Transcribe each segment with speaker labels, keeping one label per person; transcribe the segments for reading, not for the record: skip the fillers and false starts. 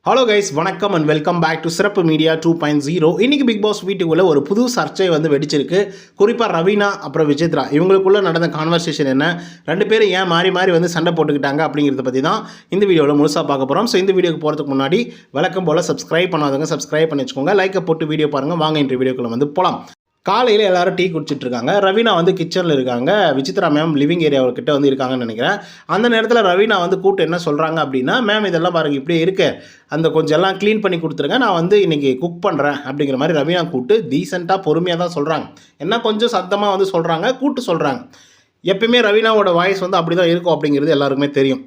Speaker 1: Hello guys, வணக்கம் and welcome back to சிறப்பு media 2.0. இன்றைக்கி பிக் பாஸ் வீட்டுக்குள்ளே ஒரு புது சர்ச்சை வெடிச்சிருக்கு. குறிப்பாக ரவீனா அப்புறம் விசித்ரா இவங்களுக்குள்ளே நடந்த கான்வர்சேஷன் என்ன, ரெண்டு பேரும் ஏன் மாறி மாறி சண்டை போட்டுக்கிட்டாங்க அப்படிங்கிறத பற்றி தான் இந்த வீடியோவில் முழுசாக பார்க்க போகிறோம். ஸோ இந்த வீடியோக்கு போகிறதுக்கு முன்னாடி வழக்கம் போல் சப்ஸ்கிரைப் பண்ணாதவங்க சப்ஸ்கிரைப் பண்ணி வச்சுக்கோங்க. லைக்கை போட்டு வீடியோ பாருங்கள். வாங்க இன்றைய வீடியோக்குள்ளே போகலாம். காலையில் எல்லோரும் டீ குடிச்சிட்டு இருக்காங்க. ரவீனா கிச்சனில் இருக்காங்க. விசித்ரா மேம் லிவிங் ஏரியாவுக்கிட்ட இருக்காங்கன்னு நினைக்கிறேன். அந்த நேரத்தில் ரவீனா கூப்பிட்டு என்ன சொல்கிறாங்க அப்படின்னா, மேம் இதெல்லாம் பாருங்கள் இப்படியே இருக்கு, அந்த கொஞ்சம் எல்லாம் க்ளீன் பண்ணி கொடுத்துருங்க, நான் இன்றைக்கி குக் பண்ணுறேன் அப்படிங்கிற மாதிரி ரவீனா கூப்பிட்டு டீசெண்டாக பொறுமையாக தான் சொல்கிறாங்க. என்ன கொஞ்சம் சத்தமாக சொல்கிறாங்க, கூப்பிட்டு சொல்கிறாங்க. எப்பயுமே ரவீனாவோட வாய்ஸ் அப்படி தான் இருக்கும் அப்படிங்கிறது எல்லாருக்குமே தெரியும்.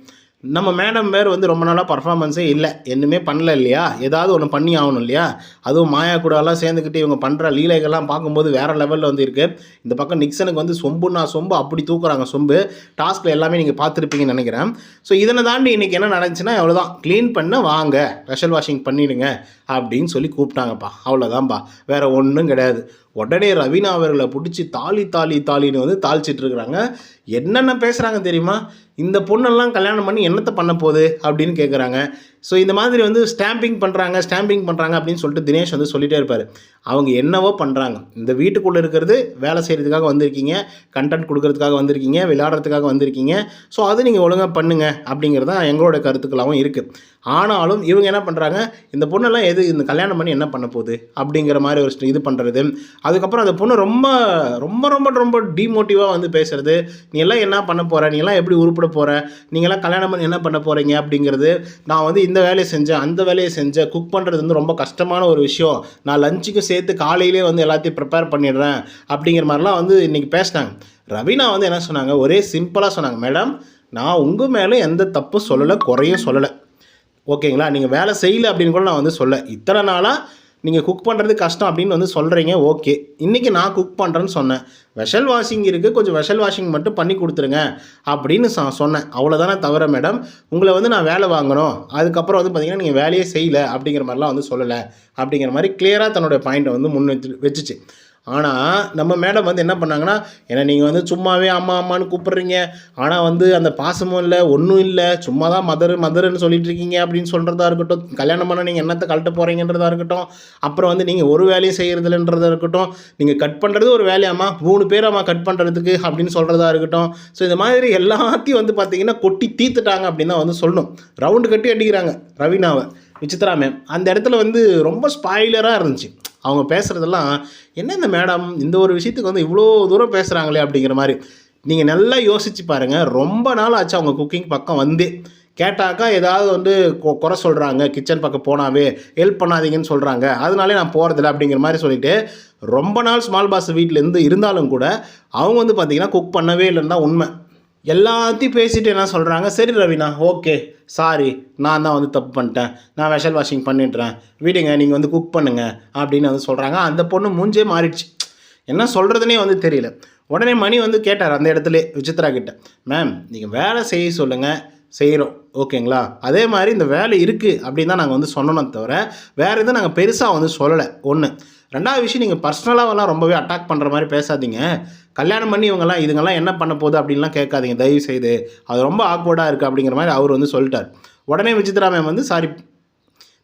Speaker 1: நம்ம மேடம் வேறு ரொம்ப நாளாக பர்ஃபார்மன்ஸே இல்லை, என்னமே பண்ணல இல்லையா, ஏதாவது ஒன்று பண்ணி ஆகணும் இல்லையா. அதுவும் மாயா கூடலாம் சேர்ந்துக்கிட்டு இவங்க பண்ணுற லீலைகள்லாம் பார்க்கும்போது வேறு லெவலில் இருக்குது. இந்த பக்கம் நிக்சனுக்கு சொம்புன்னா சொம்பு அப்படி தூக்குறாங்க. சொம்பு டாஸ்கில் எல்லாமே நீங்கள் பார்த்துருப்பீங்கன்னு நினைக்கிறேன். ஸோ இதனை தாண்டி இன்றைக்கி என்ன நடந்துச்சுன்னா, அவ்வளோதான், க்ளீன் பண்ண வாங்க, ஸ்பெஷல் வாஷிங் பண்ணிவிடுங்க அப்படின்னு சொல்லி கூப்பிட்டாங்கப்பா. அவ்வளோதான்ப்பா, வேறு ஒன்றும் கிடையாது. உடனே ரவீனா அவர்களை பிடிச்சி தாலின்னு தாளிச்சிட்டு இருக்கிறாங்க. என்னென்ன பேசுகிறாங்க தெரியுமா, இந்த பொண்ணெல்லாம் கல்யாணம் பண்ணி என்னத்தை பண்ண போகுது அப்படின்னு கேட்குறாங்க. ஸோ இந்த மாதிரி ஸ்டாம்பிங் பண்ணுறாங்க அப்படின்னு சொல்லிட்டு தினேஷ் சொல்லிகிட்டே இருப்பார். அவங்க என்னவோ பண்ணுறாங்க, இந்த வீட்டுக்குள்ளே இருக்கிறது வேலை செய்கிறதுக்காக வந்திருக்கீங்க, கண்டென்ட் கொடுக்கறதுக்காக வந்திருக்கீங்க, விளையாடுறதுக்காக வந்திருக்கீங்க. ஸோ அது நீங்கள் ஒழுங்காக பண்ணுங்கள் அப்படிங்கிறது தான் எங்களோட கருத்துக்களாகவும் இருக்குது. ஆனாலும் இவங்க என்ன பண்ணுறாங்க, இந்த பொண்ணெல்லாம் இந்த கல்யாணம் பண்ணி என்ன பண்ண போகுது அப்படிங்கிற மாதிரி ஒரு இது பண்ணுறது. அதுக்கப்புறம் அந்த பொண்ணு ரொம்ப ரொம்ப ரொம்ப ரொம்ப டிமோட்டிவாக பேசுகிறது. நீ எல்லாம் என்ன பண்ண போகிற, நீ எல்லாம் எப்படி உருப்பிட போகிற, நீங்கள்லாம் கல்யாணம் பண்ணி என்ன பண்ண போகிறீங்க அப்படிங்கிறது. நான் இந்த வேலையை செஞ்சேன், அந்த வேலையை செஞ்சேன், குக் பண்ணுறது ரொம்ப கஷ்டமான ஒரு விஷயம், நான் லஞ்சுக்கும் சேர்த்து காலையிலே எல்லாத்தையும் ப்ரிப்பேர் பண்ணிடுறேன் அப்படிங்கிற மாதிரிலாம் இன்றைக்கி பேசினாங்க. ரவீனா என்ன சொன்னாங்க, ஒரே சிம்பிளாக சொன்னாங்க, மேடம் நான் உங்கள் மேலே எந்த தப்பும் சொல்லலை, குறையும் சொல்லலை, ஓகேங்களா, நீங்கள் வேலை செய்யலை அப்படின்னு கூட நான் சொல்ல, இத்தனை நாளாக நீங்கள் குக் பண்ணுறது கஷ்டம் அப்படின்னு சொல்கிறீங்க, ஓகே, இன்றைக்கி நான் குக் பண்ணுறேன்னு சொன்னேன், வெஷல் வாஷிங் இருக்குது, கொஞ்சம் வெஷல் வாஷிங் மட்டும் பண்ணி கொடுத்துருங்க அப்படின்னு சொன்னேன். அவ்வளோதானே தவிர மேடம் உங்களை நான் வேலை வாங்கணும், அதுக்கப்புறம் பார்த்தீங்கன்னா நீங்கள் வேலையே செய்யலை அப்படிங்கிற மாதிரிலாம் சொல்லலை அப்படிங்கிற மாதிரி கிளியராக தன்னுடைய பாயிண்ட்டை முன் வச்சுச்சு. ஆனால் நம்ம மேடம் என்ன பண்ணாங்கன்னா, ஏன்னா நீங்கள் சும்மாவே அம்மா அம்மான்னு கூப்பிட்றீங்க, ஆனால் அந்த பாசமும் இல்லை, ஒன்றும் இல்லை, சும்மா தான் மதருன்னு சொல்லிட்டு இருக்கீங்க அப்படின்னு சொல்கிறதா இருக்கட்டும், கல்யாணம் பண்ண நீங்கள் என்னத்தை கழட்ட போகிறீங்கன்றதா இருக்கட்டும், அப்புறம் நீங்கள் ஒரு வேலையும் செய்கிறதுலன்றதா இருக்கட்டும், நீங்கள் கட் பண்ணுறது ஒரு வேலையாம்மா, 3 பேராம்மா கட் பண்ணுறதுக்கு அப்படின்னு சொல்கிறதா இருக்கட்டும். ஸோ இந்த மாதிரி எல்லாத்தையும் பார்த்தீங்கன்னா கொட்டி தீர்த்துட்டாங்க அப்படின்னு தான் சொல்லணும். ரவுண்டு கட்டி அடிக்கிறாங்க ரவீனாவை, விசித்ரா மேம். அந்த இடத்துல ரொம்ப ஸ்பாயிலராக இருந்துச்சு அவங்க பேசுகிறதெல்லாம். என்ன இந்த மேடம் இந்த ஒரு விஷயத்துக்கு இவ்வளோ தூரம் பேசுகிறாங்களே அப்படிங்கிற மாதிரி நீங்கள் நல்லா யோசித்து பாருங்கள். ரொம்ப நாள் ஆச்சு அவங்க குக்கிங் பக்கம் கேட்டாக்கா ஏதாவது குறை சொல்கிறாங்க, கிச்சன் பக்கம் போனாவே ஹெல்ப் பண்ணாதீங்கன்னு சொல்கிறாங்க, அதனாலே நான் போகிறதில்ல அப்படிங்கிற மாதிரி சொல்லிவிட்டு ரொம்ப நாள் ஸ்மால் பாஸ் வீட்டிலேருந்து இருந்தாலும் கூட அவங்க பார்த்திங்கன்னா குக் பண்ணவே இல்லைன்னு தான் உண்மை. எல்லாத்தையும் பேசிட்டு என்ன சொல்கிறாங்க, சரி ரவீனா ஓகே சாரி, நான் தான் தப்பு பண்ணிட்டேன், நான் வெஷல் வாஷிங் பண்ணிடுறேன், விடுங்க நீங்கள் குக் பண்ணுங்கள் அப்படின்னு சொல்கிறாங்க. அந்த பொண்ணு மூஞ்சே மாறிடுச்சு, என்ன சொல்கிறதுனே தெரியல. உடனே மணி கேட்டார் அந்த இடத்துல விசித்ரா கிட்ட, மேம் நீங்கள் வேலை செய்ய சொல்லுங்கள், செய்கிறோம் ஓகேங்களா, அதே மாதிரி இந்த வேலை இருக்குது அப்படின்னு தான் நாங்கள் சொன்னோம் தவிர வேறு எதுவும் நாங்கள் பெருசாக சொல்லலை. ஒன்று. ரெண்டாவது விஷயம், நீங்கள் பர்சனலாகலாம் ரொம்பவே அட்டாக் பண்ணுற மாதிரி பேசாதீங்க, கல்யாணம் பண்ணி இதுங்கெல்லாம் என்ன பண்ண போகுது அப்படின்லாம் கேட்காதீங்க தயவு செய்து, அது ரொம்ப ஆக்வர்டாக இருக்குது அப்படிங்கிற மாதிரி அவர் சொல்லிட்டார். உடனே விசித்ரா மேம் சாரி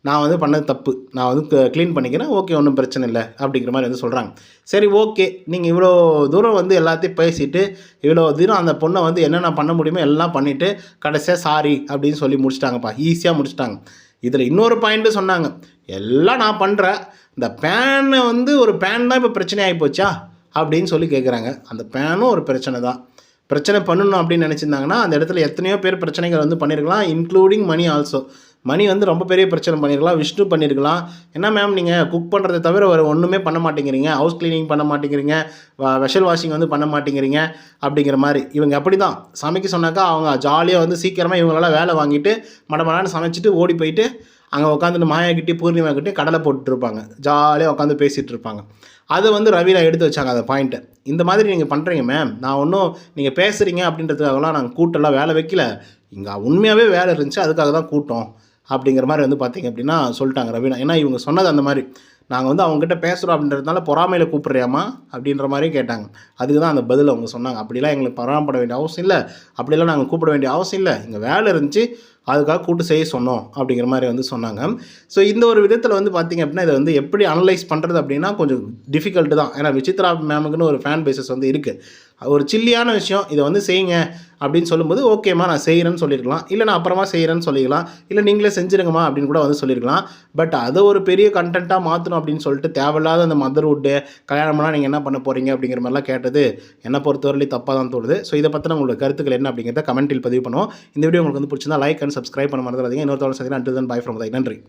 Speaker 1: நான் பண்ணது தப்பு, நான் க்ளீன் பண்ணிக்கிறேன், ஓகே ஒன்றும் பிரச்சனை இல்லை அப்படிங்கிற மாதிரி சொல்கிறாங்க. சரி ஓகே, நீங்கள் இவ்வளோ தூரம் எல்லாத்தையும் பேசிவிட்டு இவ்வளோ தூரம் அந்த பொண்ணை என்னென்ன பண்ண முடியுமோ எல்லாம் பண்ணிவிட்டு கடைசியாக சாரி அப்படின்னு சொல்லி முடிச்சிட்டாங்கப்பா, ஈஸியாக முடிச்சிட்டாங்க. இதில் இன்னொரு பாயிண்ட்டு சொன்னாங்க, எல்லாம் நான் பண்ணுறேன், இந்த பேனை ஒரு பேன் தான் இப்போ பிரச்சனை ஆகி போச்சா அப்படின்னு சொல்லி கேட்குறாங்க. அந்த பேனும் ஒரு பிரச்சனை தான், பிரச்சனை பண்ணணும் அப்படின்னு நினச்சிருந்தாங்கன்னா அந்த இடத்துல எத்தனையோ பேர் பிரச்சனைகள் பண்ணியிருக்கலாம், இன்க்ளூடிங் மணி ஆல்சோ. மணி ரொம்ப பெரிய பிரச்சனை பண்ணியிருக்கலாம், விஷ்ணு பண்ணியிருக்கலாம். என்ன மேம் நீங்கள் குக் பண்ணுறதை தவிர வேறு ஒன்றுமே பண்ண மாட்டேங்கிறீங்க, ஹவுஸ் க்ளீனிங் பண்ண மாட்டேங்கிறீங்க, வெஷல் வாஷிங் பண்ண மாட்டேங்கிறீங்க அப்படிங்கிற மாதிரி. இவங்க அப்படி தான் சமைக்க சொன்னாக்கா அவங்க ஜாலியாக சீக்கிரமாக இவங்களெல்லாம் வேலை வாங்கிட்டு மடமடான்னு சமைச்சிட்டு ஓடி போயிட்டு அங்கே உட்காந்துட்டு மாயாக்கிட்டே பூர்ணிமாக்கிட்டே கடலை போட்டுருப்பாங்க, ஜாலியாக உட்காந்து பேசிகிட்டு இருப்பாங்க. அதை ரவீனா எடுத்து வச்சாங்க அந்த பாயிண்ட்டை. இந்த மாதிரி நீங்கள் பண்ணுறீங்க மேம், நான் ஒன்றும் நீங்கள் பேசுகிறீங்க அப்படின்றதுக்காகலாம் நாங்கள் கூட்டெல்லாம் வேலை வைக்கல, இங்கே உண்மையாகவே வேலை இருந்துச்சு அதுக்காக தான் கூட்டம் அப்படிங்கிற மாதிரி பார்த்தீங்க அப்படின்னா சொல்லிட்டாங்க ரவீனா. ஏன்னா இவங்க சொன்னது அந்த மாதிரி, நாங்கள் அவங்ககிட்ட பேசுகிறோம் அப்படின்றதுனால பொறாமையில் கூப்பிட்றியாமா அப்படின்ற மாதிரியும் கேட்டாங்க. அதுக்கு தான் அந்த பதில் அவங்க சொன்னாங்க, அப்படிலாம் எங்களுக்கு பொறாமப்பட வேண்டிய அவசியம் இல்லை, அப்படிலாம் நாங்கள் கூப்பிட வேண்டிய அவசியம் இல்லை, இங்கே வேலை இருந்துச்சு அதுக்காக கூட்டு செய்ய சொன்னோம் அப்படிங்கிற மாதிரி வந்து சொன்னாங்க. ஸோ இந்த ஒரு விதத்தில் வந்து பார்த்திங்க அப்படின்னா இதை வந்து எப்படி அனலைஸ் பண்ணுறது அப்படின்னா கொஞ்சம் டிஃபிகல்ட்டு தான். ஏன்னா விசித்ரா மேமுக்குன்னு ஒரு ஃபேன் பேசஸ் வந்து இருக்குது. ஒரு சில்லியான விஷயம், இதை வந்து செய்யுங்க அப்படின்னு சொல்லும்போது ஓகேம்மா நான் செய்கிறேன்னு சொல்லியிருக்கலாம், இல்லை நான் அப்புறமா செய்கிறேன்னு சொல்லிக்கலாம், இல்லை நீங்களே செஞ்சுருங்கம்மா அப்படின்னு கூட வந்து சொல்லியிருக்கலாம். பட் அதை ஒரு பெரிய கண்டென்ட்டாக மாற்றணும் அப்படின்னு சொல்லிட்டு தேவையில்லாத அந்த மதர்வுட்டு கல்யாணம்னா நீங்கள் என்ன பண்ண போகிறீங்க அப்படிங்கிற மாதிரிலாம் கேட்டது என்னை பொறுத்தவரையிலும் தப்பாக தான் தோணுது. ஸோ இதை பற்றின உங்களோட கருத்துக்கள் என்ன அப்படிங்கிறத கமெண்ட்டில் பதிவு பண்ணுவோம். இந்த வீடியோ உங்களுக்கு வந்து பிடிச்சிருந்தா லைக் அண்ட் சப்ஸ்கிரைப் பண்ண மறந்துடாதீங்க. இன்னொரு தடவை சந்திக்கிறேன். until then bye from நன்றி.